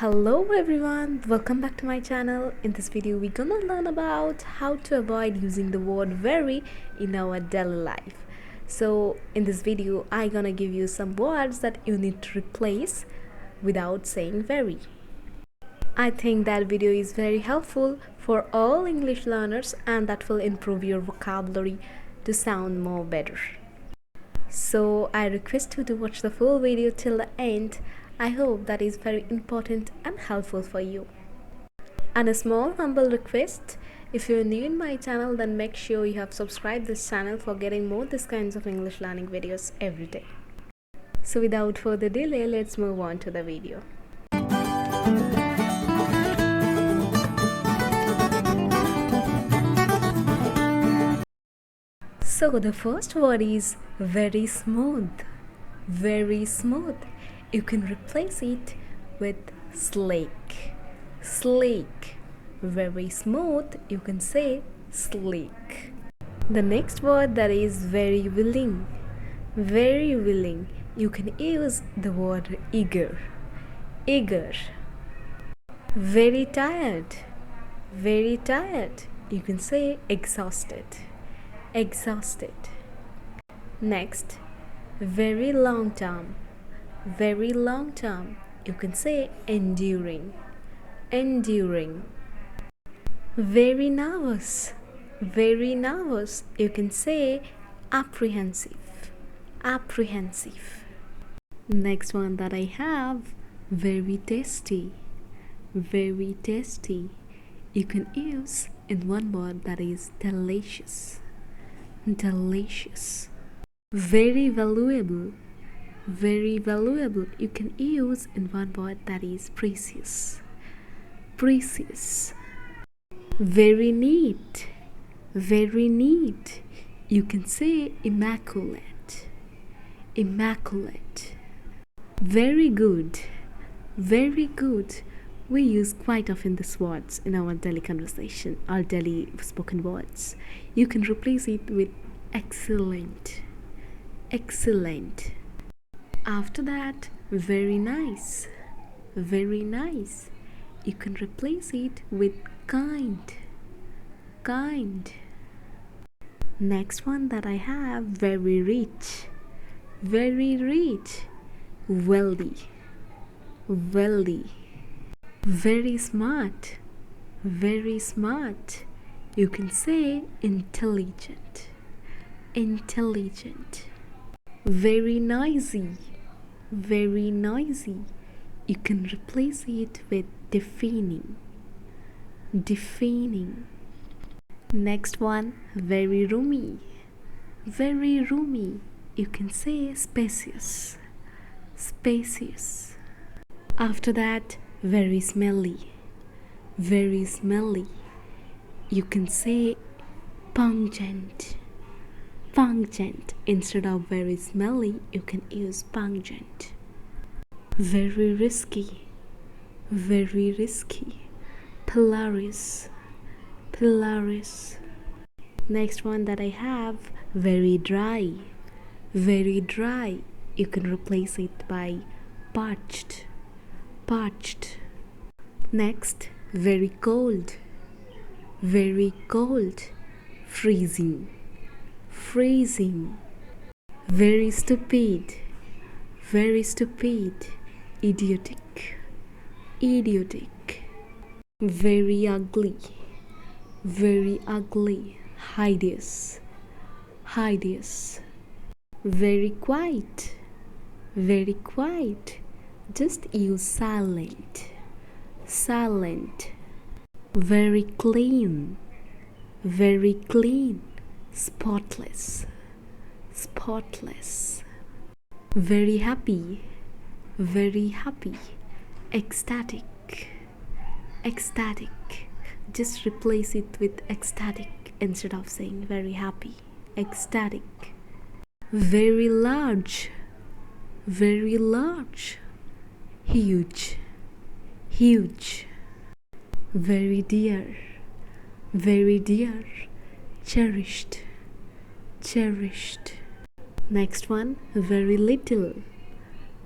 Hello everyone, welcome back to my channel. In this video we're gonna learn about how to avoid using the word very in our daily life. So in this video I'm gonna give you some words that you need to replace without saying very. I think that video is very helpful for all English learners and that will improve your vocabulary to sound more better. So I request you to watch the full video till the end. I hope that is very important and helpful for you. And a small humble request, if you're new in my channel, then make sure you have subscribed this channel for getting more this kinds of English learning videos every day. So without further delay, let's move on to the video. So the first word is very smooth. Very smooth. You can replace it with sleek. Sleek. Very smooth, you can say sleek. The next word that is very willing. Very willing. You can use the word eager. Eager. Very tired. Very tired. You can say exhausted. Exhausted. Next, very long term. Very long term. You can say enduring. Enduring. Very nervous. Very nervous. You can say apprehensive. Apprehensive. Next one that I have, very tasty. Very tasty. You can use in one word that is delicious. Delicious. Very valuable. Very valuable. You can use in one word that is precious. Precious. Very neat. Very neat. You can say immaculate. Immaculate. Very good. Very good. We use quite often these words in our daily conversation, our daily spoken words. You can replace it with excellent. Excellent. After that, very nice. Very nice. You can replace it with kind. Kind. Next one that I have, very rich. Very rich. Wealthy. Wealthy. Very smart. Very smart. You can say intelligent. Intelligent. Very noisy. Very noisy. You can replace it with deafening. Deafening. Next one, very roomy. Very roomy. You can say spacious. Spacious. After that, very smelly. Very smelly. You can say pungent. Pungent. Instead of very smelly, you can use pungent. Very risky. Very risky. Perilous. Perilous. Next one that I have, very dry. Very dry. You can replace it by parched. Parched. Next, very cold. Very cold. Freezing. Freezing. Very stupid. Very stupid. Idiotic. Idiotic. Very ugly. Very ugly. Hideous. Hideous. Very quiet. Very quiet. Just use silent. Silent. Very clean. Very clean. Spotless. Spotless. Very happy. Very happy. Ecstatic. Ecstatic. Just replace it with ecstatic instead of saying very happy. Ecstatic. Very large. Very large. Huge. Huge. Very dear. Very dear. Cherished. Cherished. Next one, very little.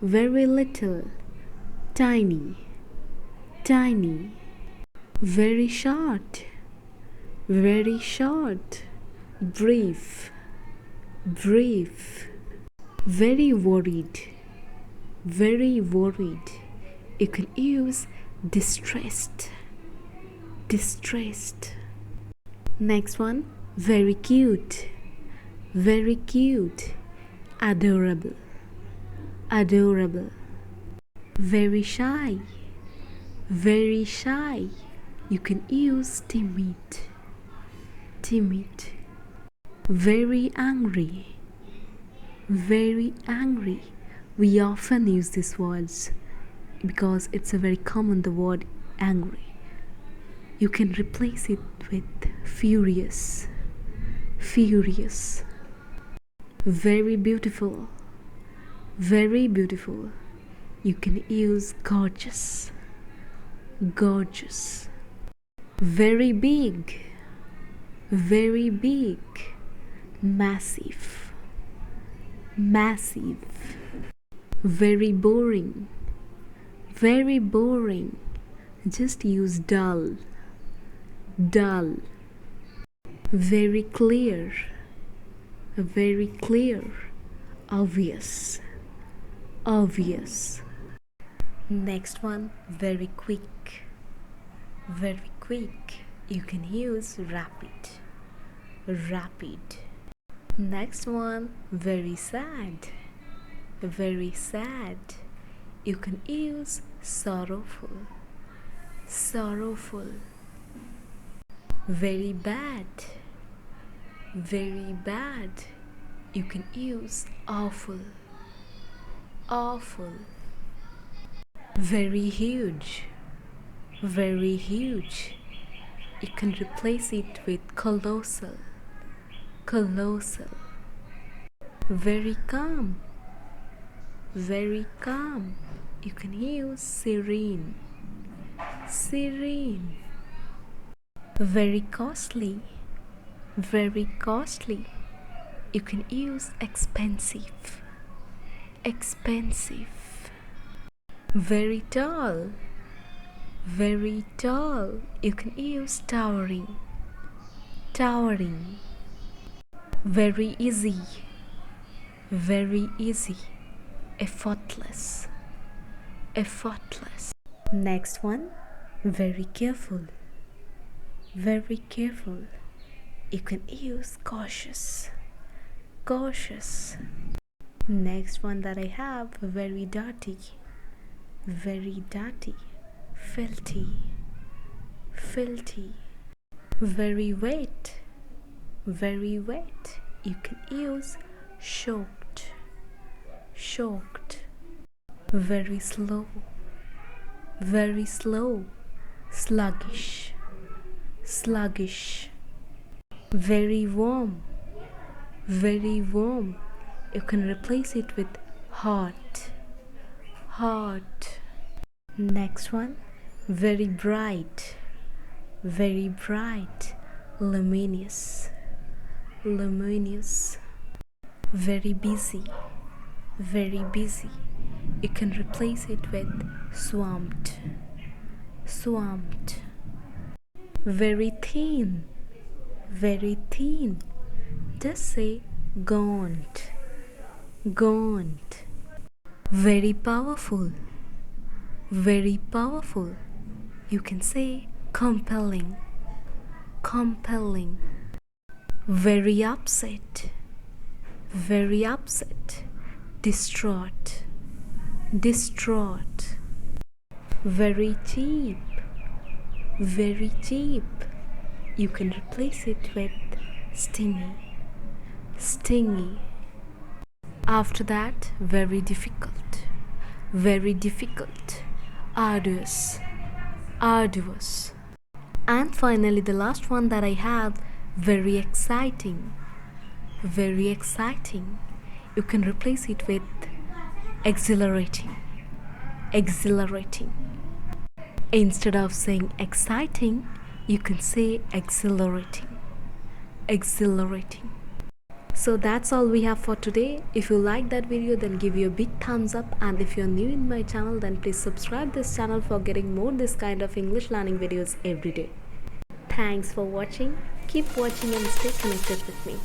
Very little. Tiny. tiny, very short, very short, brief, brief, very worried, very worried. You can use distressed, distressed. Next one, very cute, very cute, adorable, adorable, very shy, very shy. You can use timid, timid, very angry, very angry. We often use these words because it's a very common, the word angry. You can replace it with furious, furious, very beautiful, very beautiful. You can use gorgeous, gorgeous, very big, very big, massive, massive, very boring, very boring. Just use dull, dull, very clear, very clear, obvious, obvious. Next one, very quick, very quick. You can use rapid, rapid. Next one, very sad, very sad. You can use sorrowful, sorrowful. Very bad, very bad. You can use awful, awful. Very huge, very huge. You can replace it with colossal, colossal. Very calm, very calm. You can use serene, serene. Very costly, very costly. You can use expensive, expensive. Very tall, very tall. You can use towering, towering. Very easy, very easy, effortless, effortless. Next one, very careful, very careful. You can use cautious, cautious. Next one that I have, very dirty, very dirty, filthy, filthy. Very wet, very wet. You can use soaked, soaked. Very slow, very slow, sluggish, sluggish. Very warm, very warm. You can replace it with hot, hot. Next one, very bright, very bright, luminous, luminous. Very busy, very busy. You can replace it with swamped, swamped. Very thin, very thin. Just say gaunt, gaunt. Very powerful, very powerful. You can say compelling, compelling. Very upset, very upset, distraught, distraught. Very cheap, very cheap. You can replace it with stingy, stingy. After that, very difficult, very difficult, arduous, arduous. And finally, the last one that I have, very exciting, very exciting. You can replace it with exhilarating, exhilarating. Instead of saying exciting, you can say exhilarating, exhilarating. So that's all we have for today. If you like that video, then give you a big thumbs up, and if you're new in my channel, then please subscribe this channel for getting more this kind of English learning videos every day. Thanks for watching. Keep watching and stay connected with me.